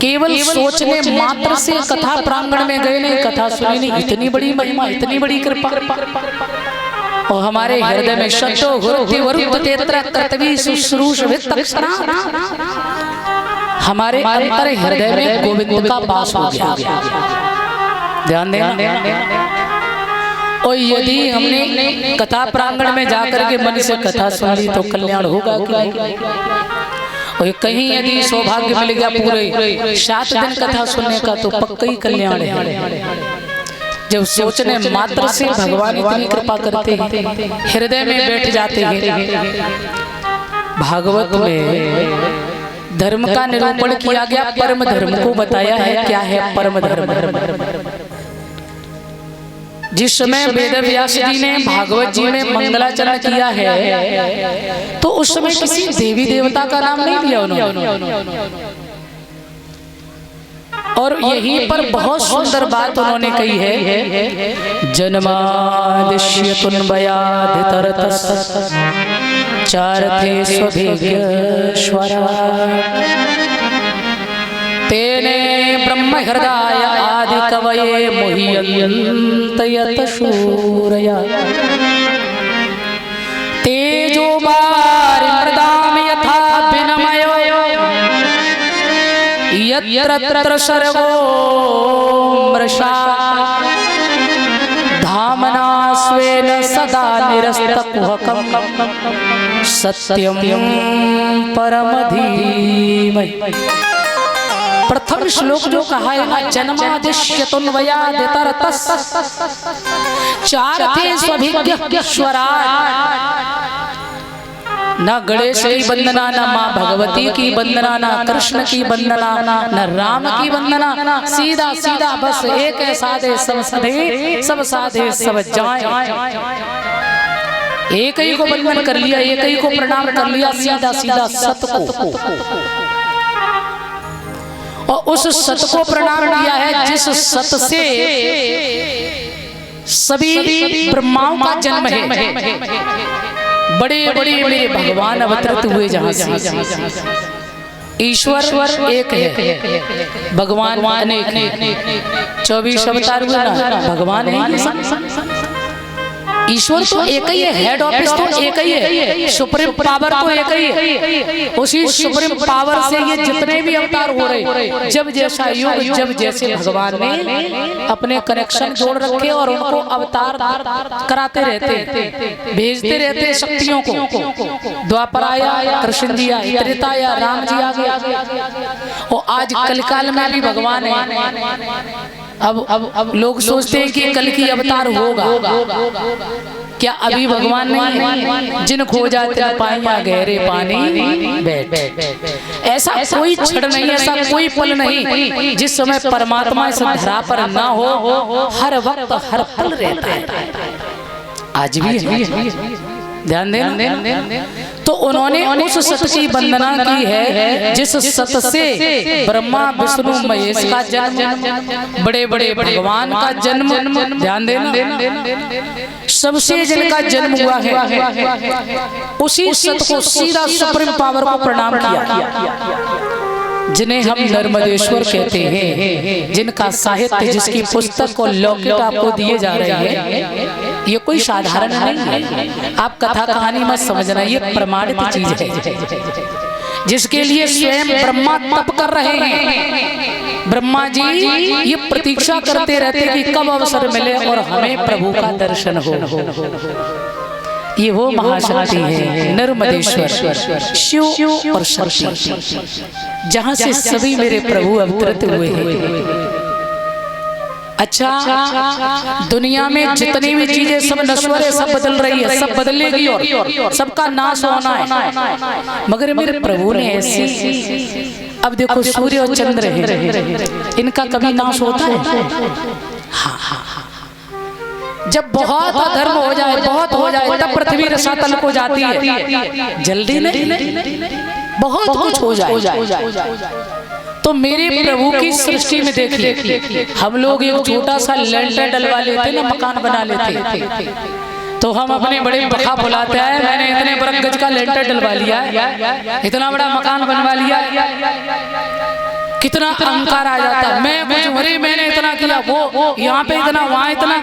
केवल सोचने मात्र से कथा प्रांगण में गए नहीं, कथा सुनी नहीं, इतनी बड़ी महिमा, इतनी बड़ी कृपा। और हमारे हृदय में शब्दो गुरुति वरुत तेत्र कर्तवी शुश्रूष वित्तक्षणा, हमारे अंतर हृदय में गोविंद का वास हो गया। ध्यान देना। और यदि हमने कथा प्रांगण में जाकर के मन से कथा सुन ली तो कल्याण होगा क्या? और कहीं यदि सौभाग्य मिल गया पूरे 7 दिन कथा सुनने का तो पक्का ही कल्याण है। जब सोचने मात्र से भगवान इतनी कृपा करते हैं, हृदय में बैठ जाते हैं। भागवत में धर्म का निरूपण किया गया, परम धर्म को बताया है। क्या है परम धर्म? जिस समय वेद व्यास जी ने भागवत जी में मंगलाचरण किया है तो उस समय किसी देवी देवता का नाम नहीं लिया उन्होंने। और यहीं पर बहुत सुंदर बात उन्होंने कही है, जन्मादिश्य तुन्वयाधितरतस् चारथे स्वभिज्ञश्वरा तेने ब्रह्म हृदय आदि कवये मुह्यन्त यत शूरया तेजो वारिमृदाम यथा विनमयो यत्र सर्वो मृषा धामना स्वेन सदा निरस्तकुहकं सत्यं परम धीमहि। प्रथम श्लोक जो कहा है ना, जन्मादिश्य तुन्वयाधितरतस् चारथे स्वभिज्ञश्वराट्, न गणेश की वंदना, न माँ भगवती की वंदना, न कृष्ण की वंदना, न राम की वंदना, सीधा सीधा बस एक है साधे सब सधे, सब साधे सब जाए। एक ही को वंदन कर लिया, एक ही को प्रणाम कर लिया, सीधा सीधा सत को। और उस सत को प्रणाम किया है जिस सत से सभी ब्रह्माओं का जन्म है। बड़े बड़े मेरे भगवान अवतरित हुए जहां से। ईश्वर एक है, भगवान अनेक है। 24 अवतार हुए ना, भगवान है। ईश्वर तो एक ही है, हेड ऑफिस तो एक ही है, सुप्रीम पावर तो एक ही है। उसी सुप्रीम पावर से ये जितने भी अवतार हो रहे, जब जैसा युग, जब जैसे भगवान ने अपने कनेक्शन जोड़ रखे और उनको अवतार कराते रहते, भेजते रहते शक्तियों को। द्वापर आया, कृष्ण जी आए, त्रेता आया, राम जी आ गए, और आज कलकाल में भी भगवान है। अब लोग सोचते हैं कि कल की अवतार होगा, क्या अभी भगवान नहीं है? जिन खो जाते पाइया गहरे पानी बैठ। ऐसा कोई क्षण नहीं, ऐसा कोई पल नहीं जिस समय परमात्मा इस धरा पर ना हो। हर वक्त हर पल रहता है, आज भी है। ध्यान देना। तो उन्होंने उस सत की वंदना की है जिस सत से ब्रह्मा विष्णु महेश का जन्म, बड़े बड़े भगवान का जन्म, ध्यान देना, सबसे जिनका जन्म हुआ है, उसी सत को सीधा सुप्रीम पावर को प्रणाम किया। जिन्हें हम नर्मदेश्वर कहते हैं, जिनका साहित्य, जिसकी पुस्तक को लौकिक आपको दिए जा रहे हैं, ये कोई साधारण नहीं है। आप कथा कहानी मत समझना, ये प्रमाणित चीज है जिसके लिए स्वयं ब्रह्मा तप कर रहे हैं। ब्रह्मा जी ये प्रतीक्षा करते रहते कि कब अवसर मिले और हमें प्रभु का दर्शन हो। ये वो महाशक्ति है नर्मदेश्वर, शिव और शक्ति, जहां से सभी मेरे प्रभु अवतरित हुए हैं। अच्छा, दुनिया में जितनी भी चीजें सब नश्वर है, सब बदल रही है, सब बदलेगी और सबका नाश होना है, मगर मेरे प्रभु ने ऐसी, अब देखो सूर्य और चंद्र है, इनका कभी नाश होता है? हाँ हाँ हाँ। जब बहुत अधर्म हो जाए, बहुत हो जाए, तब पृथ्वी रसातल को जाती है, जल्दी नहीं, बहुत कुछ हो जाए। तो मेरे प्रभु की सृष्टि में देखिए, हम लोग एक छोटा सा लेंटर डलवा लेते ना, मकान बना लेते, तो हम अपने बड़े बखा बुलाते हैं, मैंने इतने बड़े गज का लेंटर डलवा लिया, इतना बड़ा मकान बनवा लिया। कितना अहंकार आ जाता, मैं कुछ अरे मैंने इतना किया, वो यहाँ पे इतना, वहाँ इतना।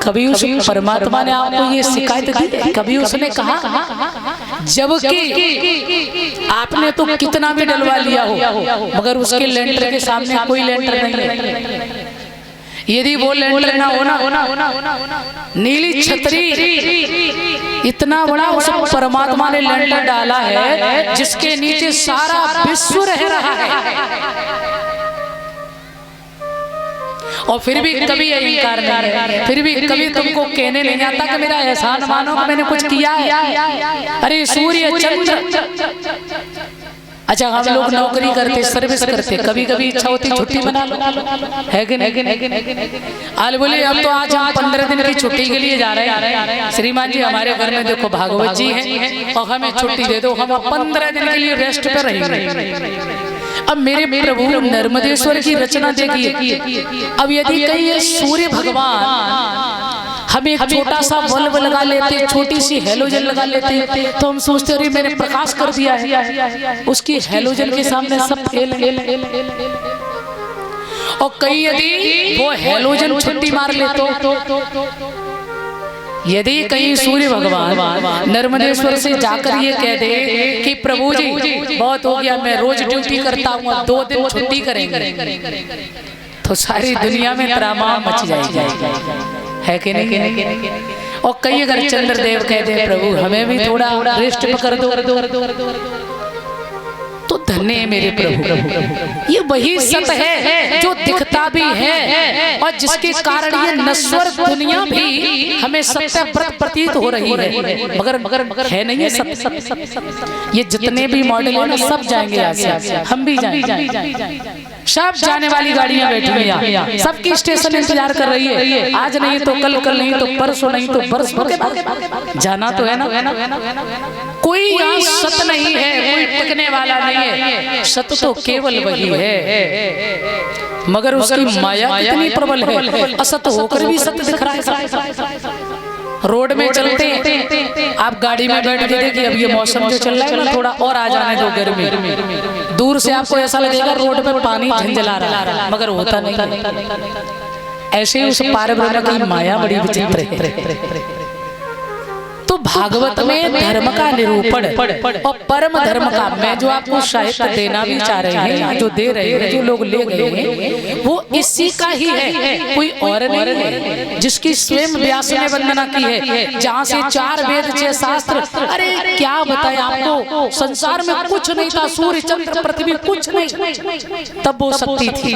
कभी उस परमात्मा ने आपको ये शिकायत दी? कभी उसने कहा? जबकि आपने तो कितना भी डलवा लिया हो, मगर उसके लेंटर के सामने कोई लेंटर नहीं है। यदि वो लेंटर ना होना, नीली छतरी इतना बड़ा उस परमात्मा ने लेंटर डाला है जिसके नीचे सारा विश्व रह रहा है, और फिर भी कभी अहंकार नहीं है, फिर भी कभी तुमको कहने नहीं आता कि मेरा एहसान मानो कि मैंने कुछ किया है। अरे सूर्य चंद्र, अच्छा हम लोग नौकरी करते, सर्विस करते, कभी कभी इच्छा होती छुट्टी मना लो, है कि नहीं? आज बोले अब तो आज हम 15 दिन की छुट्टी के लिए जा रहे हैं। श्रीमान जी हमारे घर में देखो भागवत जी हैं और हमें छुट्टी दे दो, हम 15 दिन के लिए रेस्ट पे रहेंगे। अब मेरे प्रभु नर्मदेश्वर की रचना देखिए, अब यदि कहीं ये सूर्य भगवान हम एक छोटा सा बल्ब लगा लेते, छोटी सी हेलोजन लगा लेते, तो हम सोचते अरे मैंने प्रकाश कर दिया है, उसकी हेलोजन के सामने सब फेल। और कहीं यदि वो हेलोजन छुट्टी मार ले तो यदि कहीं सूर्य भगवान नर्मदेश्वर से जाकर ये कह दे कि प्रभु जी बहुत हो गया, मैं रोज ड्यूटी करता हूँ, 2 दिन छुट्टी करेंगे, तो सारी दुनिया में ड्रामा मच जाएगी, है कि नहीं? और कई अगर चंद्रदेव कहते हैं प्रभु हमें भी थोड़ा रेस्ट कर दो, तो धन्य है मेरे प्रभु। ये वही सत्य है जो दिखता भी है और जिसके कारण ये नश्वर दुनिया भी हमें सत्य प्रतीत हो रही है, मगर है नहीं है सत्य। ये जितने भी मॉडल हैं सब जाएंगे यहाँ से, हम भी जाएंगे, सब जाने वाली गाड़ियां बैठी हैं, सबकी स्टेशन इंतजार कर रही है, आज नहीं तो कल, कल नहीं तो परसों, नहीं तो बरसों के बाद जाना तो है ना। कोई यहाँ सत्य नहीं है, कोई टिकने वाला नहीं है, सत्य तो केवल वही है, मगर उसकी माया इतनी प्रबल है, असत्य होकर भी सत्य दिख रहा है। रोड में चलते हैं, आप गाड़ी में बैठ के देखिए, अब ये मौसम जो चल रहा है ना, थोड़ा और आ जाने दो गर्मी, दूर से आपको ऐसा लगेगा रोड पे पानी झंझला रहा है, मगर होता नहीं। ऐसे ही उस पारब्रह्म की माया बड़ी विचित्र है। तो भागवत में धर्म का निरूपण और परम धर्म का, मैं जो आपको साहित्य देना भी चाह रहे हैं, जो दे रहे हैं, जो लोग ले गए हैं, वो इसी का ही है, कोई और नहीं है, जिसकी स्वयं व्यास ने वंदना की है, जहाँ से 4 वेद 6 शास्त्र, अरे क्या बताए आपको, संसार में कुछ नहीं था, सूर्य चंद्र पृथ्वी कुछ नहीं, तब वो शक्ति थी।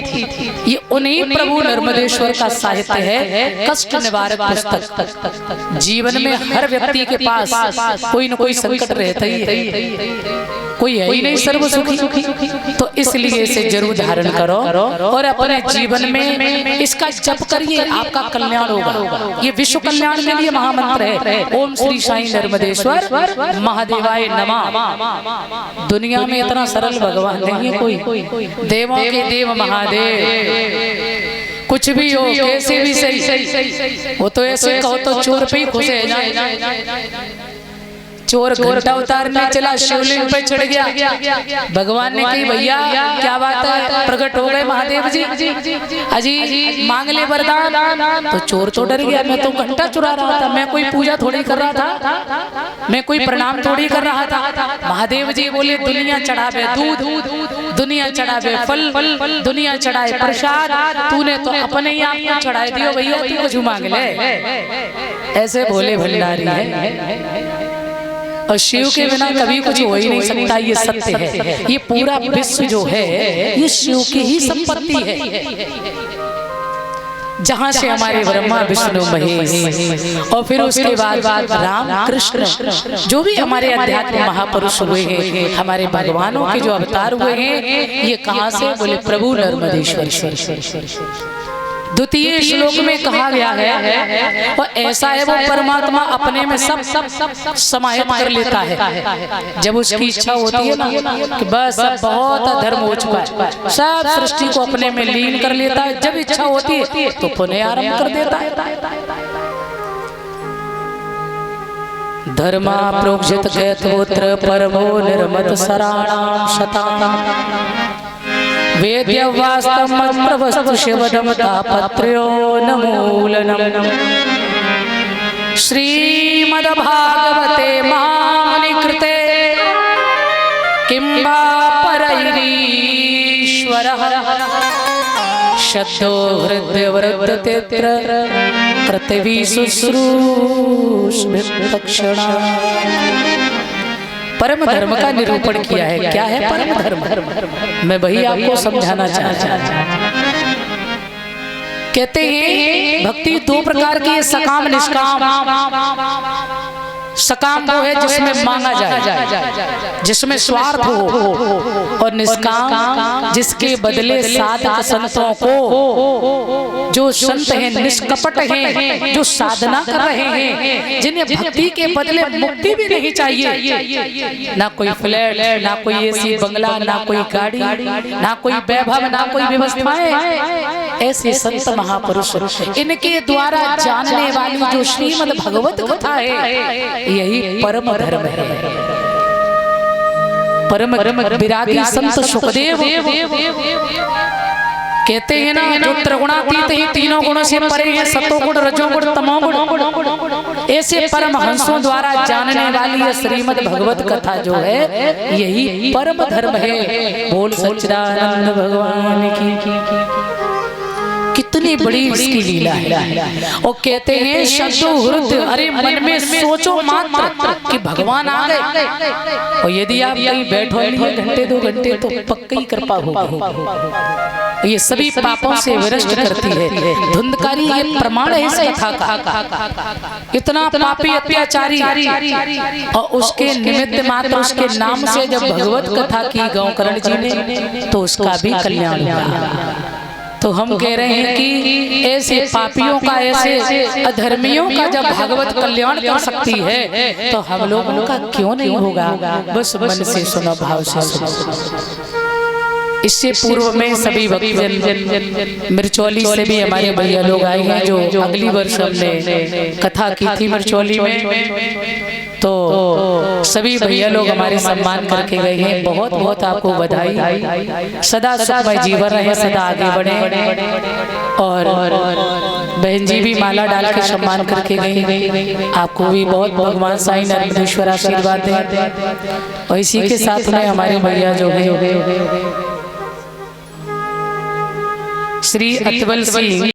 ये उन्हीं प्रभु नर्मदेश्वर का साहित्य है, कष्ट निवारक पुस्तक। जीवन में हर व्यक्ति के पास कोई न कोई संकट रहता ही है, कोई है ही नहीं सर्व सुखी, तो इसलिए इसे जरूर धारण करो और अपने जीवन में इसका जप करिए, आपका कल्याण होगा। ये विश्व कल्याण के लिए महामंत्र है, ओम श्री साईं नर्मदेश्वर महादेवाय नमः। दुनिया में इतना सरल भगवान नहीं है कोई, देवों के देव महादेव, कुछ भी हो कैसे भी सही, वो तो ऐसे कहो तो चोर पे ही खुश है ना। चोर घंटा उतारने चला, शिवलिंग पे चढ़ गया, भगवान ने कही भैया क्या बात है, प्रकट हो गए महादेव जी, अजी मांग ले वरदान। तो चोर तो डर गया, मैं तो घंटा चुरा रहा था, मैं कोई पूजा थोड़ी कर रहा था, मैं कोई प्रणाम थोड़ी कर रहा था। महादेव जी बोले दुनिया चढ़ावे दूध, दुनिया चढ़ावे फल, दुनिया चढ़ाए प्रसाद, तूने तो अपने ही आप को चढ़ाए दियो भैया, तू कुछ मांग ले। ऐसे भोले भंडारी है, और शिव के बिना कभी कुछ हो ही नहीं सकता, ये सत्य है। ये पूरा विश्व जो है ये शिव की ही संपत्ति है, जहाँ से हमारे ब्रह्मा विष्णु महेश और फिर उसके बाद राम कृष्ण, जो भी हमारे अध्यात्म महापुरुष हुए हैं, हमारे भगवानों के जो अवतार हुए हैं, ये कहाँ से, बोले प्रभु नर्मदेश्वर। द्वितीय श्लोक में कहा गया है, और ऐसा है वो परमात्मा अपने में सब समाहित कर लेता है। जब उसकी इच्छा होती है ना कि बस अब बहुत धर्म हो चुका है, सब सृष्टि को अपने में लीन कर लेता है, जब इच्छा होती है तो पुनः आरंभ कर देता है। धर्मा प्रोक्षित गैत्रोत्र परमो निर्मत सराणां शतां वेद्यवास्तमत्रवस्तु शिवदम तापत्र्यो नमूलनम् श्रीमद्भागवते महामुनिकृते किं वा परैरीश्वरः शब्दो हृदयवृद्धतेऽत्र पृथिवी शुश्रूषभिक्षणा। परम धर्म का निरूपण किया है। क्या है परम धर्म? मैं वही आपको समझाना चाहता हूं। कहते हैं भक्ति दो प्रकार की है, सकाम निष्काम। सकाम वो है जिसमें मांगा जाए, जिसमें स्वार्थ हो, और निष्काम जिसके बदले साधक संतों को, जो संत हैं निष्कपट हैं, जो साधना कर रहे हैं, जिन्हें भक्ति के बदले मुक्ति भी नहीं चाहिए, ना कोई फ्लैट, ना कोई एसी बंगला, ना कोई गाड़ी, ना कोई वैभव, ना कोई व्यवस्थाएं, ऐसे संत महापुरुष, इनके द्वारा जानने वाली जो श्रीमद् भगवत कथा है, यही परम धर्म है। परम विरागी संत सुखदेव कहते हैं ना, जो त्रिगुणातीत ही तीनों गुणों से परे हैं, सतोगुण रजोगुण तमोगुण, ऐसे परमहंसों द्वारा जानने वाली यह श्रीमद् भगवत कथा जो है, यही परम धर्म है। बोल सच्चिदानंद भगवान की। कितनी बड़ी इसकी लीला है। और कहते हैं शब्दो हृदय, अरे मन में सोचो मात्र कि भगवान आ गए, और यदि आप कहीं बैठो घंटे 2 घंटे तो पक्की कृपा होगी। ये सभी पापों से विरष्ट करती है। धुंधकारी ये प्रमाण है इस कथा का। इतना पापी अत्याचारी, और उसके निमित्त मात्र उसके नाम से जब भगवत कथा की गौकर्ण जी ने, तो उसका भी कल्याण हुआ। तो हम कह रहे हैं कि ऐसे पापियों का, ऐसे अधर्मियों का जब भगवत कल्याण कर सकती है, तो हम लोगों का क्यों नहीं होगा? बस मन से सुनो, भाव से सुनो। इससे पूर्व में सभी भक्तजन मिर्चौली से भी हमारे भैया लोग आए हैं, जो अगली वर्ष हमने कथा की थी मिर्चौली में, तो सभी भैया लोग हमारे सम्मान करके गए हैं। बहुत बहुत आपको बधाई। सदा सुखमय जीवन रहे, सदा आगे बढ़े। और बहन जी भी माला डाल के सम्मान करके गई। आपको भी बहुत भगवान साईं नरेंद्रेश्वर आशीर्वाद दें। और इसी के साथ में हमारे भैया जो है श्री अतवल सिंह